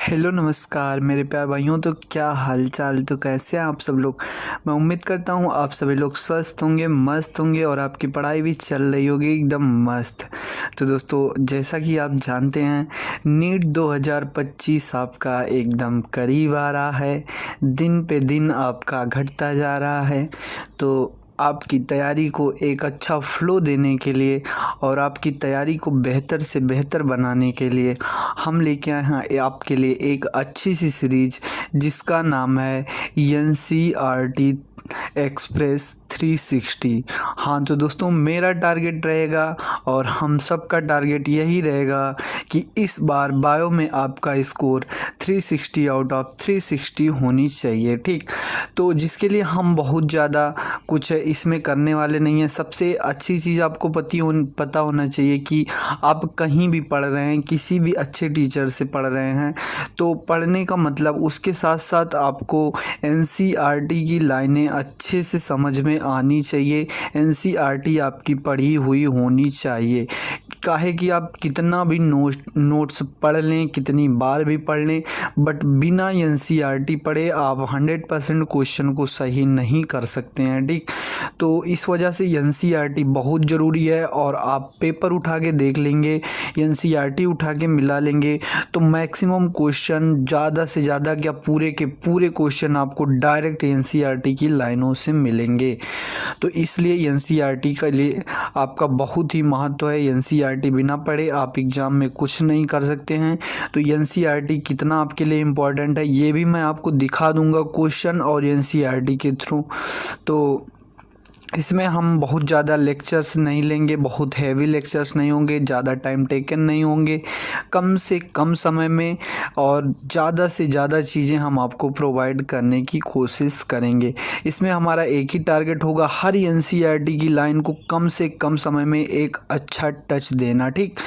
Hello नमस्कार मेरे प्यारे भाइयों। तो क्या हाल चाल, तो कैसे हैं आप सब लोग। मैं उम्मीद करता हूँ आप सभी लोग स्वस्थ होंगे, मस्त होंगे और आपकी पढ़ाई भी चल रही होगी एकदम मस्त। तो दोस्तों, जैसा कि आप जानते हैं, नीट 2025 आपका एकदम करीब आ रहा है। दिन पे दिन आपका घटता जा रहा है। तो आपकी तैयारी को एक अच्छा फ्लो देने के लिए और आपकी तैयारी को बेहतर से बेहतर बनाने के लिए हम लेके आए हैं आपके लिए एक अच्छी सी सीरीज जिसका नाम है NCERT एक्सप्रेस 360। हाँ तो दोस्तों, मेरा टारगेट रहेगा और हम सब का टारगेट यही रहेगा कि इस बार बायो में आपका स्कोर 360 आउट ऑफ 360 होनी चाहिए। ठीक, तो जिसके लिए हम बहुत ज़्यादा कुछ इसमें करने वाले नहीं हैं। सबसे अच्छी चीज़ आपको पता होना चाहिए कि आप कहीं भी पढ़ रहे हैं, किसी भी अच्छे टीचर से पढ़ रहे हैं, तो पढ़ने का मतलब उसके साथ साथ आपको NCERT की लाइनें अच्छे से समझ में आनी चाहिए। NCERT आपकी पढ़ी हुई होनी चाहिए। काहे कि आप कितना भी नोट्स पढ़ लें, कितनी बार भी पढ़ लें, बट बिना NCERT पढ़े आप 100% क्वेश्चन को सही नहीं कर सकते हैं। ठीक, तो इस वजह से NCERT बहुत ज़रूरी है। और आप पेपर उठा के देख लेंगे, NCERT उठा के मिला लेंगे, तो मैक्सिमम क्वेश्चन ज़्यादा से ज़्यादा क्या पूरे के पूरे क्वेश्चन आपको डायरेक्ट NCERT की लाइनों से मिलेंगे। तो इसलिए NCERT के लिए आपका बहुत ही महत्व है। NCERT बिना पढ़े आप एग्ज़ाम में कुछ नहीं कर सकते हैं। तो NCERT कितना आपके लिए इम्पोर्टेंट है ये भी मैं आपको दिखा दूंगा क्वेश्चन और NCERT के थ्रू। तो इसमें हम बहुत ज़्यादा लेक्चर्स नहीं लेंगे, बहुत हैवी लेक्चर्स नहीं होंगे, ज़्यादा टाइम टेकन नहीं होंगे, कम से कम समय में और ज़्यादा से ज़्यादा चीज़ें हम आपको प्रोवाइड करने की कोशिश करेंगे। इसमें हमारा एक ही टारगेट होगा, हर NCERT की लाइन को कम से कम समय में एक अच्छा टच देना। ठीक,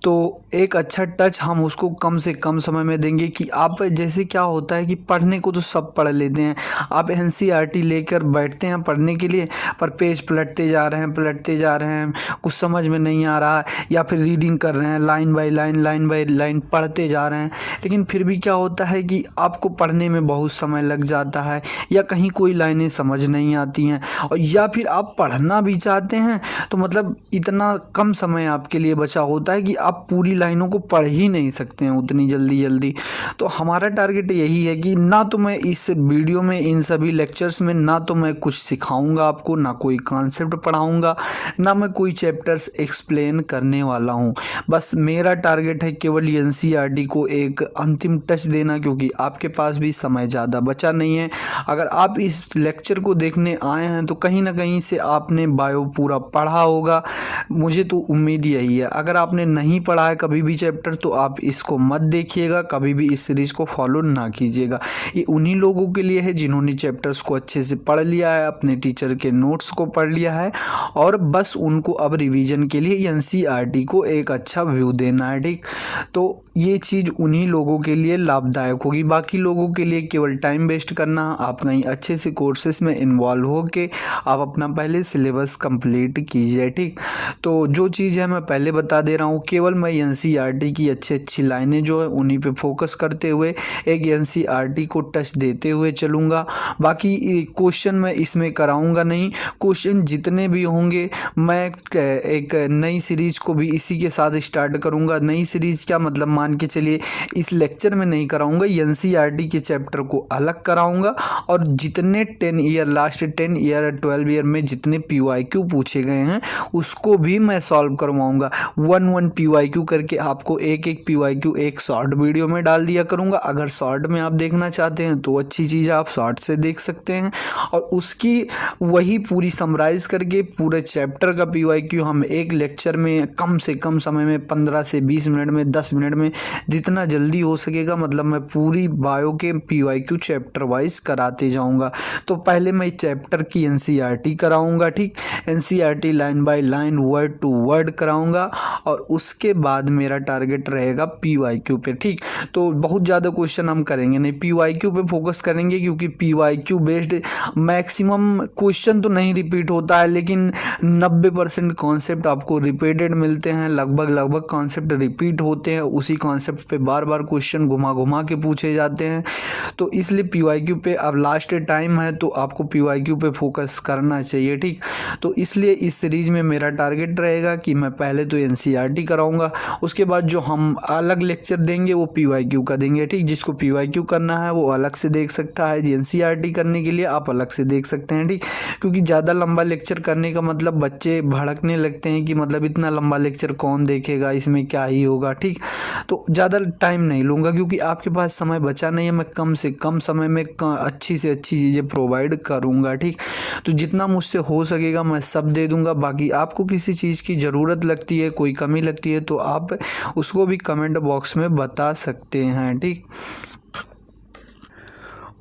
तो एक अच्छा टच हम उसको कम से कम समय में देंगे कि आप, जैसे क्या होता है कि पढ़ने को तो सब पढ़ लेते हैं, आप NCERT लेकर बैठते हैं पढ़ने के लिए, पर पेज पलटते जा रहे हैं, कुछ समझ में नहीं आ रहा है, या फिर रीडिंग कर रहे हैं लाइन बाय लाइन पढ़ते जा रहे हैं, लेकिन फिर भी क्या होता है कि आपको पढ़ने में बहुत समय लग जाता है, या कहीं कोई लाइनें समझ नहीं आती हैं, और या फिर आप पढ़ना भी चाहते हैं तो मतलब इतना कम समय आपके लिए बचा होता है कि आप पूरी लाइनों को पढ़ ही नहीं सकते हैं उतनी जल्दी। तो हमारा टारगेट यही है कि ना तो मैं इस वीडियो में, इन सभी लेक्चर्स में, ना तो मैं कुछ सिखाऊंगा आपको, ना कोई कॉन्सेप्ट पढ़ाऊंगा, ना मैं कोई चैप्टर्स एक्सप्लेन करने वाला हूं। बस मेरा टारगेट है केवल NCERT को एक अंतिम टच देना, क्योंकि आपके पास भी समय ज़्यादा बचा नहीं है। अगर आप इस लेक्चर को देखने आए हैं तो कहीं ना कहीं से आपने बायो पूरा पढ़ा होगा, मुझे तो उम्मीद यही है। अगर आपने नहीं पढ़ा है कभी भी चैप्टर तो आप इसको मत देखिएगा, कभी भी इस सीरीज़ को फॉलो ना कीजिएगा। ये उन्हीं लोगों के लिए है जिन्होंने चैप्टर्स को अच्छे से पढ़ लिया है, अपने टीचर के नोट्स को पढ़ लिया है, और बस उनको अब रिवीजन के लिए NCERT को एक अच्छा व्यू देना है। ठीक, तो ये चीज़ उन्हीं लोगों के लिए लाभदायक होगी। बाकी लोगों के लिए केवल टाइम वेस्ट करना। आप कहीं अच्छे से कोर्सेज में इन्वॉल्व हो के आप अपना पहले सिलेबस कंप्लीट कीजिए। ठीक, तो जो चीज़ है मैं पहले बता दे रहा हूँ, केवल मैं NCERT की अच्छी लाइनें जो है उन्हीं पे फोकस करते हुए एक NCERT को टच देते हुए चलूँगा। बाकी क्वेश्चन मैं इसमें कराऊँगा नहीं। क्वेश्चन जितने भी होंगे मैं एक नई सीरीज़ को भी इसी के साथ स्टार्ट करूँगा। नई सीरीज़ क्या मतलब, मान के चलिए इस लेक्चर में नहीं कराऊँगा, NCERT के चैप्टर को अलग कराऊँगा, और जितने 10 ईयर, लास्ट 10 ईयर 12 ईयर में जितने PYQ पूछे गए हैं उसको भी मैं सॉल्व करवाऊँगा। 1 PYQ करके आपको एक PYQ एक शॉर्ट वीडियो में डाल दिया करूँगा। अगर शॉर्ट में आप देखना चाहते हैं तो अच्छी चीज़, आप शॉर्ट से देख सकते हैं, और उसकी वही पूरी समराइज़ करके पूरे चैप्टर का PYQ हम एक लेक्चर में कम से कम समय में 15 से 20 मिनट में, 10 मिनट में, जितना जल्दी हो सकेगा, मतलब मैं पूरी बायो के PYQ चैप्टर वाइज कराते जाऊंगा। तो पहले मैं चैप्टर की NCERT कराऊंगा। ठीक, NCERT line by line, word to word कराऊंगा, और उसके बाद मेरा टारगेट रहेगा PYQ पे। ठीक, तो बहुत ज़्यादा क्वेश्चन हम करेंगे नहीं, PYQ पे फोकस करेंगे, क्योंकि PYQ बेस्ड मैक्सिमम क्वेश्चन तो नहीं नहीं रिपीट होता है, लेकिन 90% कॉन्सेप्ट आपको रिपीटेड मिलते हैं। लगभग कॉन्सेप्ट रिपीट होते हैं, उसी कॉन्सेप्ट पे बार बार क्वेश्चन घुमा के पूछे जाते हैं। तो इसलिए PYQ पे अब लास्ट टाइम है, तो आपको PYQ पे फोकस करना चाहिए, ठीक। तो इसलिए इस सीरीज़ में मेरा टारगेट रहेगा कि मैं पहले तो NCERT कराऊंगा, उसके बाद जो हम अलग लेक्चर देंगे वो PYQ का देंगे, ठीक। जिसको PYQ करना है वो अलग से देख सकता है, NCERT करने के लिए आप अलग से देख सकते हैं, ठीक। क्योंकि ज़्यादा लंबा लेक्चर करने का मतलब बच्चे भड़कने लगते हैं कि मतलब इतना लंबा लेक्चर कौन देखेगा, इसमें क्या ही होगा, ठीक। तो ज़्यादा टाइम नहीं लूँगा क्योंकि आपके पास समय बचा नहीं है। मैं कम से कम समय में अच्छी से अच्छी चीज़ें प्रोवाइड करूँगा, ठीक। तो जितना मुझसे हो सकेगा मैं सब दे दूँगा। बाकी आपको किसी चीज़ की ज़रूरत लगती है, कोई कमी लगती है, तो आप उसको भी कमेंट बॉक्स में बता सकते हैं, ठीक।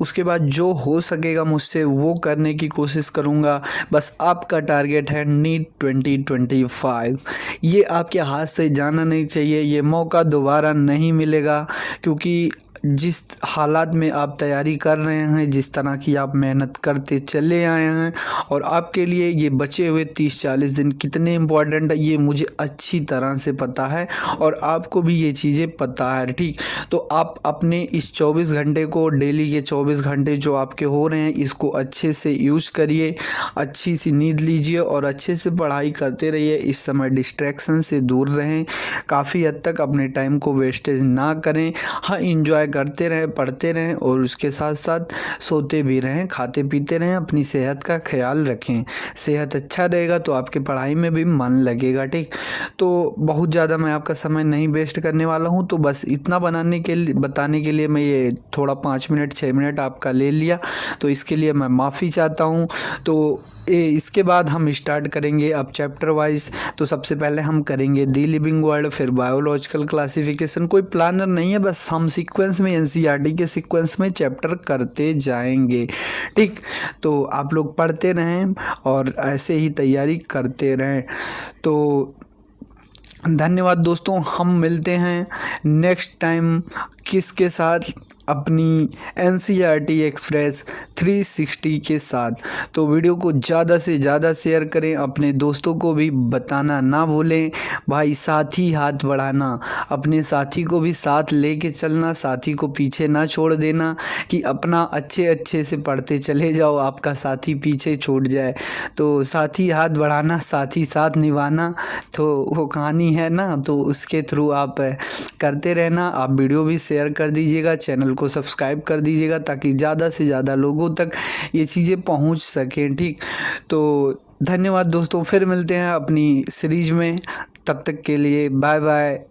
उसके बाद जो हो सकेगा मुझसे वो करने की कोशिश करूँगा। बस आपका टारगेट है नीट 2025। ये आपके हाथ से जाना नहीं चाहिए, ये मौका दोबारा नहीं मिलेगा। क्योंकि जिस हालात में आप तैयारी कर रहे हैं, जिस तरह की आप मेहनत करते चले आए हैं, और आपके लिए ये बचे हुए 30-40 दिन कितने इम्पोर्टेंट है ये मुझे अच्छी तरह से पता है, और आपको भी ये चीज़ें पता है, ठीक। तो आप अपने इस 24 घंटे को, डेली के 24 घंटे जो आपके हो रहे हैं, इसको अच्छे से यूज़ करिए, अच्छी सी नींद लीजिए और अच्छे से पढ़ाई करते रहिए। इस समय डिस्ट्रैक्शन से दूर रहें, काफ़ी हद तक अपने टाइम को वेस्टेज ना करें। हाँ, इंजॉय करते रहें, पढ़ते रहें, और उसके साथ साथ सोते भी रहें, खाते पीते रहें, अपनी सेहत का ख्याल रखें। सेहत अच्छा रहेगा तो आपके पढ़ाई में भी मन लगेगा, ठीक। तो बहुत ज़्यादा मैं आपका समय नहीं वेस्ट करने वाला हूँ, तो बस इतना बताने के लिए मैं ये थोड़ा 5 मिनट 6 मिनट आपका ले लिया, तो इसके लिए मैं माफ़ी चाहता हूँ। तो इसके बाद हम स्टार्ट करेंगे अब चैप्टर वाइज। तो सबसे पहले हम करेंगे दी लिविंग वर्ल्ड, फिर बायोलॉजिकल क्लासिफिकेशन। कोई प्लानर नहीं है, बस हम सीक्वेंस में NCERT के सीक्वेंस में चैप्टर करते जाएंगे, ठीक। तो आप लोग पढ़ते रहें और ऐसे ही तैयारी करते रहें। तो धन्यवाद दोस्तों, हम मिलते हैं नेक्स्ट टाइम किसके साथ, अपनी NCERT एक्सप्रेस 360 के साथ। तो वीडियो को ज़्यादा से ज़्यादा शेयर करें, अपने दोस्तों को भी बताना ना भूलें। भाई साथी हाथ बढ़ाना, अपने साथी को भी साथ लेके चलना, साथी को पीछे ना छोड़ देना कि अपना अच्छे से पढ़ते चले जाओ, आपका साथी पीछे छूट जाए। तो साथी हाथ बढ़ाना, साथी साथ निभाना, तो वो कहानी है ना, तो उसके थ्रू आप करते रहना। आप वीडियो भी शेयर कर दीजिएगा, चैनल को सब्सक्राइब कर दीजिएगा, ताकि ज़्यादा से ज़्यादा लोगों तक ये चीज़ें पहुंच सकें, ठीक। तो धन्यवाद दोस्तों, फिर मिलते हैं अपनी सीरीज में। तब तक के लिए बाय बाय।